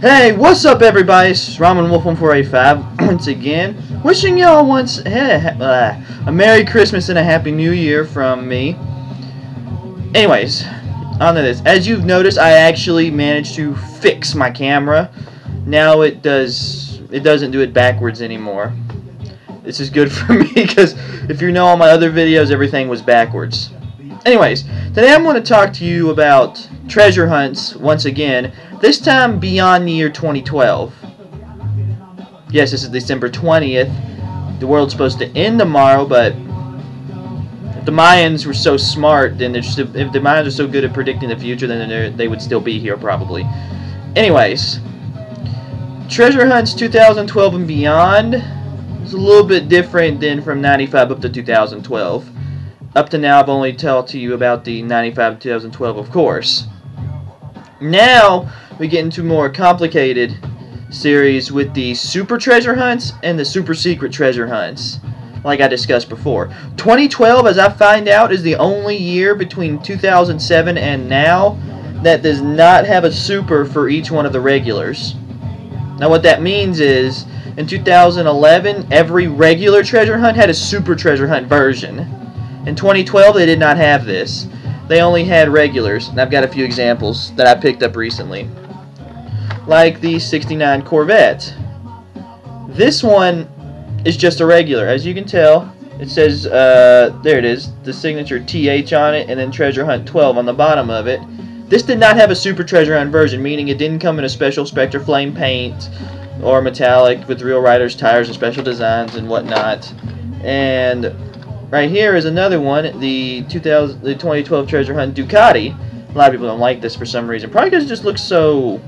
Hey, what's up, everybody? It's Ramen Wolf 1485 once again, wishing y'all a Merry Christmas and a Happy New Year from me. Anyways, on to this. As you've noticed, I actually managed to fix my camera. Now it doesn't do it backwards anymore. This is good for me because if you know all my other videos, everything was backwards. Anyways, today I'm going to talk to you about treasure hunts once again, this time beyond the year 2012. Yes, this is December 20th. The world's supposed to end tomorrow, but if the Mayans were so smart, then if the Mayans are so good at predicting the future, then they would still be here probably. Anyways, treasure hunts 2012 and beyond is a little bit different than from 95 up to 2012. Up to now, I've only talked to you about the 95 to 2012, of course. Now, we get into more complicated series with the super treasure hunts and the super secret treasure hunts, like I discussed before. 2012, as I find out, is the only year between 2007 and now that does not have a super for each one of the regulars. Now, what that means is, in 2011, every regular treasure hunt had a super treasure hunt version. In 2012, they did not have this. They only had regulars, and I've got a few examples that I picked up recently. Like the 69 Corvette. This one is just a regular. As you can tell, it says, there it is, the signature TH on it, and then Treasure Hunt 12 on the bottom of it. This did not have a Super Treasure Hunt version, meaning it didn't come in a special Spectre Flame paint or metallic with real riders, tires, and special designs and whatnot. And right here is another one, the 2012 Treasure Hunt Ducati. A lot of people don't like this for some reason. Probably because it just looks so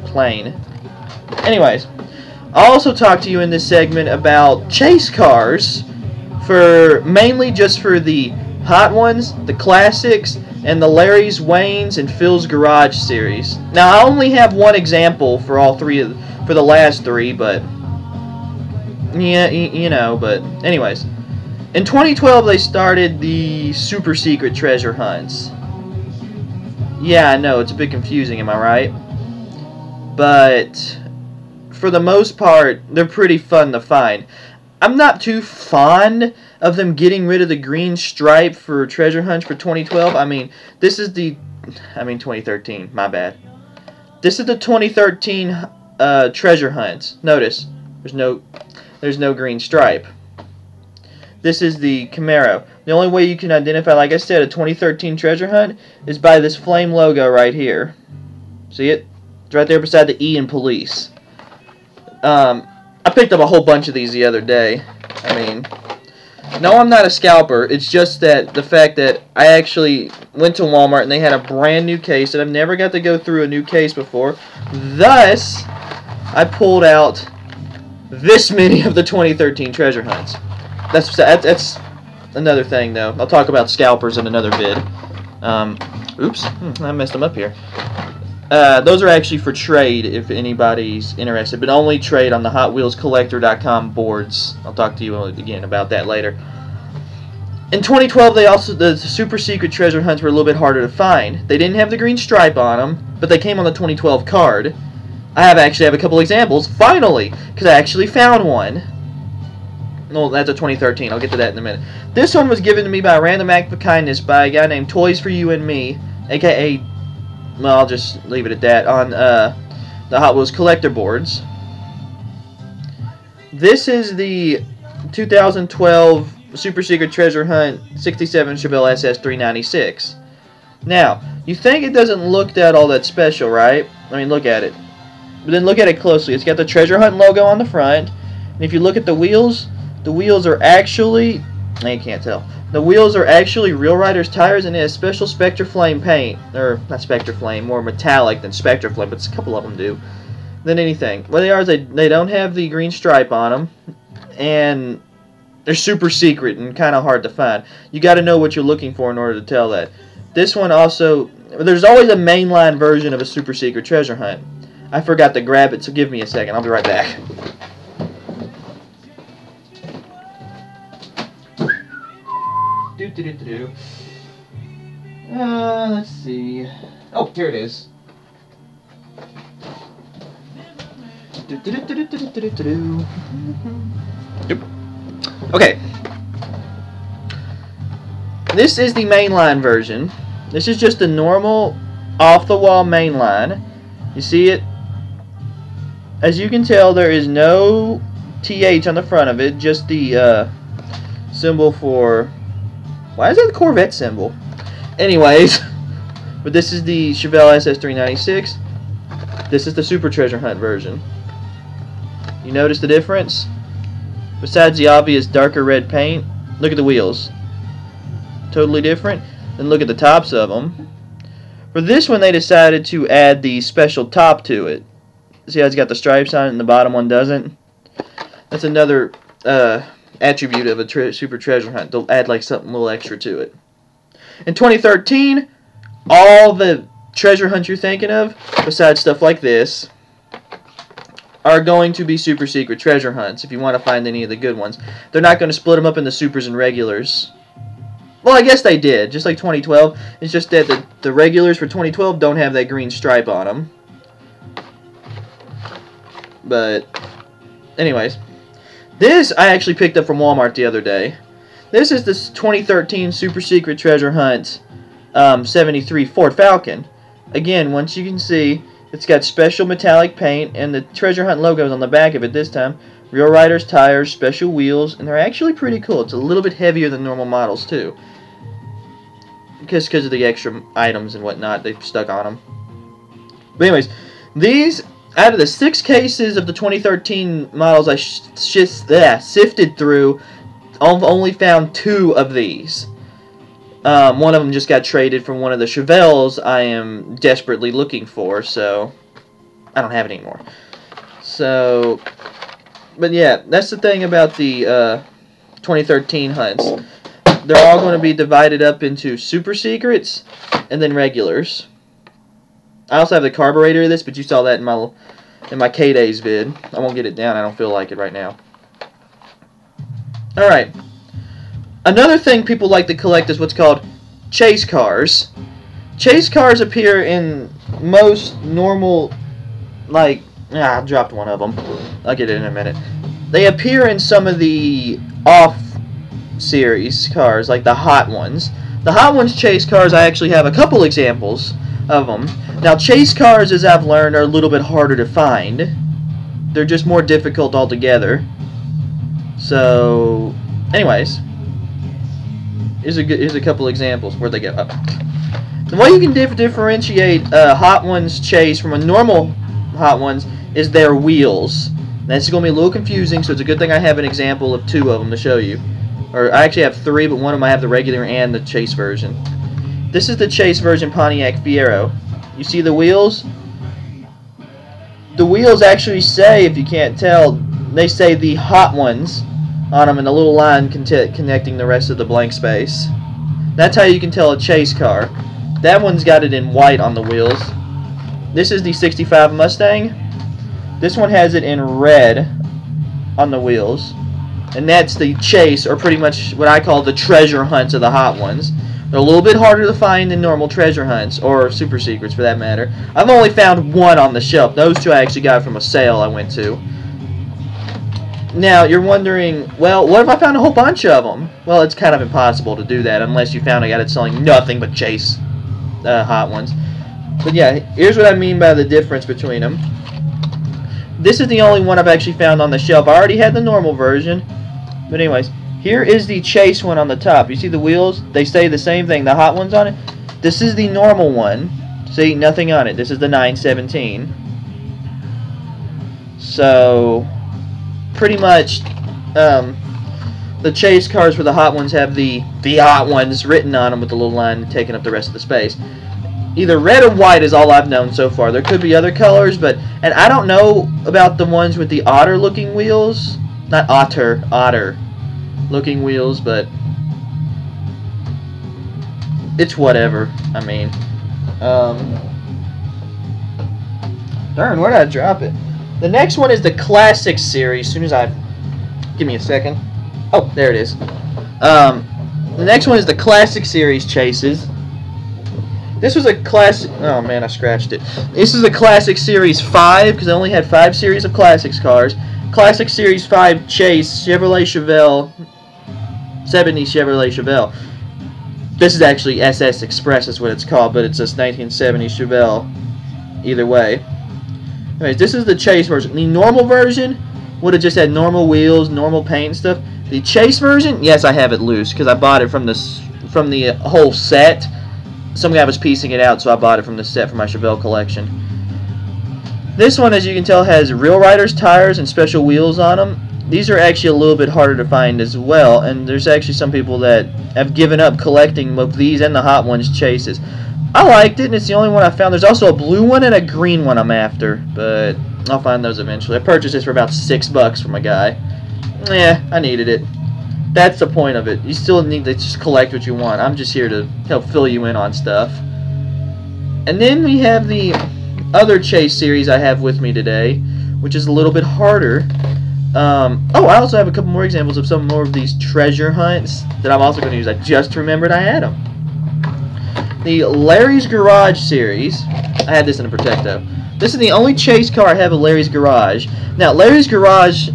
plain. Anyways, I'll also talk to you in this segment about chase cars, mainly just for the hot ones, the classics, and the Larry's, Wayne's, and Phil's Garage series. Now, I only have one example for all three for the last three, but yeah, you know. But anyways. In 2012, they started the super secret treasure hunts. Yeah, I know, it's a bit confusing, am I right? But for the most part, they're pretty fun to find. I'm not too fond of them getting rid of the green stripe for treasure hunts for 2012. I mean, 2013, my bad. This is the 2013 treasure hunts. Notice, there's no green stripe. This is the Camaro. The only way you can identify, like I said, a 2013 treasure hunt is by this flame logo right here. See it? It's right there beside the E in police. I picked up a whole bunch of these the other day. I mean, no, I'm not a scalper. It's just that the fact that I actually went to Walmart and they had a brand new case that I've never got to go through a new case before. Thus, I pulled out this many of the 2013 treasure hunts. That's another thing, though. I'll talk about scalpers in another vid. Oops, I messed them up here. Those are actually for trade if anybody's interested, but only trade on the HotWheelsCollector.com boards. I'll talk to you again about that later. In 2012, the super secret treasure hunts were a little bit harder to find. They didn't have the green stripe on them, but they came on the 2012 card. I actually have a couple examples, finally, because I actually found one. No, that's a 2013. I'll get to that in a minute. This one was given to me by a random act of kindness by a guy named Toys for You and Me, aka, well, I'll just leave it at that, on the Hot Wheels collector boards. This is the 2012 Super Secret Treasure Hunt 67 Chevelle SS 396. Now, you think it doesn't look all that special, right? I mean, look at it. But then look at it closely. It's got the Treasure Hunt logo on the front, and if you look at the wheels are actually, now you can't tell, the wheels are actually Real Riders tires, and it has special Spectre Flame paint, or not Spectre Flame, more metallic than Spectre Flame, but a couple of them do, than anything. What they are is they don't have the green stripe on them, and they're super secret and kind of hard to find. You got to know what you're looking for in order to tell that. This one also, there's always a mainline version of a super secret treasure hunt. I forgot to grab it, so give me a second. I'll be right back. Let's see. Oh, here it is. Okay. This is the mainline version. This is just a normal off-the-wall mainline. You see it? As you can tell, there is no TH on the front of it, just the symbol for... Why is that the Corvette symbol? Anyways, but this is the Chevelle SS396. This is the Super Treasure Hunt version. You notice the difference? Besides the obvious darker red paint, look at the wheels. Totally different. Then look at the tops of them. For this one, they decided to add the special top to it. See how it's got the stripes on it and the bottom one doesn't? That's another attribute of a Super Treasure Hunt. They'll add like something a little extra to it. In 2013, all the treasure hunts you're thinking of, besides stuff like this, are going to be super secret treasure hunts if you want to find any of the good ones. They're not going to split them up into supers and regulars. Well, I guess they did, just like 2012. It's just that the regulars for 2012 don't have that green stripe on them. But, anyways. This I actually picked up from Walmart the other day. This is the 2013 Super Secret Treasure Hunt 73 Ford Falcon. Again, once you can see, it's got special metallic paint, and the Treasure Hunt logo is on the back of it this time. Real Riders tires, special wheels, and they're actually pretty cool. It's a little bit heavier than normal models, too. Because of the extra items and whatnot they've stuck on them. But anyways, these, out of the 6 cases of the 2013 models I sifted through, I've only found 2 of these. One of them just got traded from one of the Chevelles I am desperately looking for, so I don't have it anymore. So, but yeah, that's the thing about the 2013 hunts. They're all going to be divided up into super secrets and then regulars. I also have the carburetor of this, but you saw that in my K-Days vid. I won't get it down. I don't feel like it right now. Alright. Another thing people like to collect is what's called chase cars. Chase cars appear in most normal, like, I dropped one of them. I'll get it in a minute. They appear in some of the off-series cars, like the Hot Ones. The Hot Ones chase cars, I actually have a couple examples of them. Now, chase cars, as I've learned, are a little bit harder to find. They're just more difficult altogether. So, anyways, here's a couple examples. Where'd they go? Oh. The way you can differentiate Hot Ones chase from a normal Hot Ones is their wheels. That's going to be a little confusing, so it's a good thing I have an example of 2 of them to show you. Or I actually have 3, but one of them I have the regular and the chase version. This is the chase version Pontiac Fiero. You see the wheels? The wheels actually say, if you can't tell, they say the Hot Ones on them, and a little line connecting the rest of the blank space. That's how you can tell a chase car. That one's got it in white on the wheels. This is the 65 Mustang. This one has it in red on the wheels. And that's the chase, or pretty much what I call the treasure hunts of the Hot Ones. They're a little bit harder to find than normal treasure hunts, or super secrets for that matter. I've only found 1 on the shelf. Those 2 I actually got from a sale I went to. Now, you're wondering, well, what if I found a whole bunch of them? Well, it's kind of impossible to do that unless you found a guy that's selling nothing but chase Hot Ones. But yeah, here's what I mean by the difference between them. This is the only one I've actually found on the shelf. I already had the normal version. But anyways, here is the chase one on the top. You see the wheels? They say the same thing. The Hot Ones on it. This is the normal one. See, nothing on it. This is the 917. So, pretty much, the chase cars for the Hot Ones have the Hot Ones written on them with the little line taking up the rest of the space. Either red or white is all I've known so far. There could be other colors, and I don't know about the ones with the otter-looking wheels. Not otter-looking wheels, but it's whatever. I mean, darn, where did I drop it? The next one is the Classic Series. As soon as give me a second. Oh, there it is. The next one is the Classic Series chases. This was a classic. Oh man, I scratched it. This is a Classic Series 5 because I only had 5 series of Classics cars. Classic Series 5 Chase Chevrolet Chevelle, 70 Chevrolet Chevelle. This is actually SS Express is what it's called, but it's this 1970 Chevelle. Either way. Anyways, this is the Chase version. The normal version would have just had normal wheels, normal paint and stuff. The Chase version, yes, I have it loose because I bought it from the whole set. Some guy was piecing it out, so I bought it from the set for my Chevelle collection. This one, as you can tell, has Real Riders tires and special wheels on them. These are actually a little bit harder to find as well, and there's actually some people that have given up collecting both these and the Hot Ones Chases. I liked it, and it's the only one I found. There's also a blue one and a green one I'm after, but I'll find those eventually. I purchased this for about $6 from a guy. Yeah, I needed it. That's the point of it. You still need to just collect what you want. I'm just here to help fill you in on stuff. And then we have the other Chase series I have with me today, which is a little bit harder. Oh, I also have a couple more examples of some more of these treasure hunts that I'm also going to use. I just remembered I had them. The Larry's Garage series. I had this in a Protecto. This is the only Chase car I have at Larry's Garage. Now, Larry's Garage,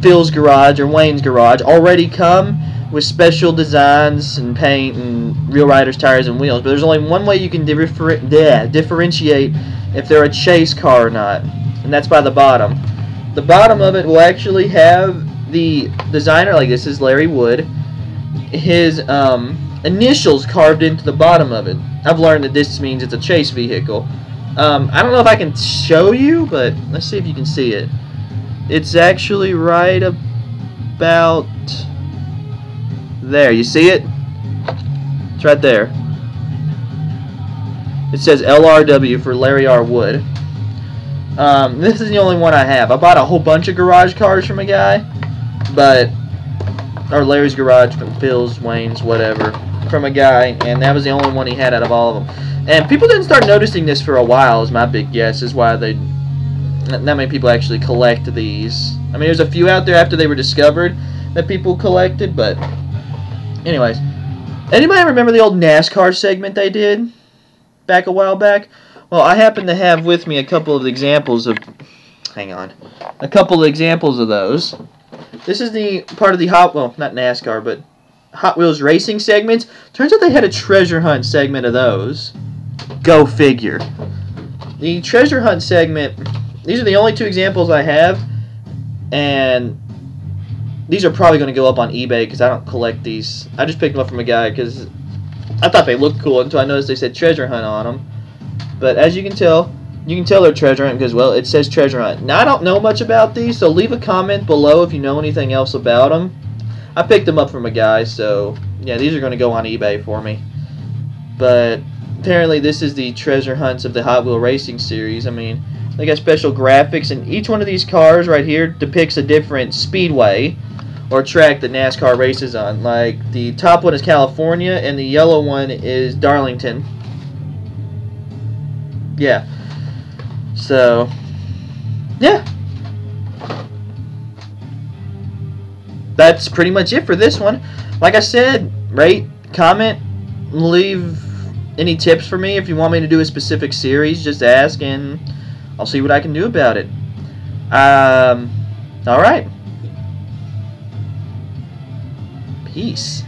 Phil's Garage, or Wayne's Garage already come with special designs and paint and Real Riders tires and wheels. But there's only one way you can differentiate if they're a Chase car or not, and that's by the bottom. The bottom of it will actually have the designer, like this is Larry Wood, his initials carved into the bottom of it. I've learned that this means it's a Chase vehicle. I don't know if I can show you, but let's see if you can see it. It's actually right about there. You see it? It's right there. It says LRW for Larry R. Wood. This is the only one I have. I bought a whole bunch of garage cars from a guy, or Larry's Garage, from Phil's, Wayne's, whatever, from a guy, and that was the only one he had out of all of them. And people didn't start noticing this for a while, is my big guess, is why not many people actually collect these. I mean, there's a few out there after they were discovered that people collected, but anyways. Anybody remember the old NASCAR segment they did back a while back? Well, I happen to have with me a couple of examples of, a couple of examples of those. This is the part of the not NASCAR, but Hot Wheels racing segments. Turns out they had a treasure hunt segment of those. Go figure. The treasure hunt segment, these are the only 2 examples I have, and these are probably going to go up on eBay because I don't collect these. I just picked them up from a guy because I thought they looked cool until I noticed they said treasure hunt on them. But as you can tell they're treasure hunt because, well, it says treasure hunt. Now, I don't know much about these, so leave a comment below if you know anything else about them. I picked them up from a guy, so yeah, these are going to go on eBay for me. But apparently this is the treasure hunts of the Hot Wheel Racing series. I mean, they got special graphics, and each one of these cars right here depicts a different speedway or track that NASCAR races on. Like, the top one is California, and the yellow one is Darlington. Yeah. So, yeah. That's pretty much it for this one. Like I said, rate, comment, leave any tips for me. If you want me to do a specific series, just ask, and I'll see what I can do about it. Alright. Peace.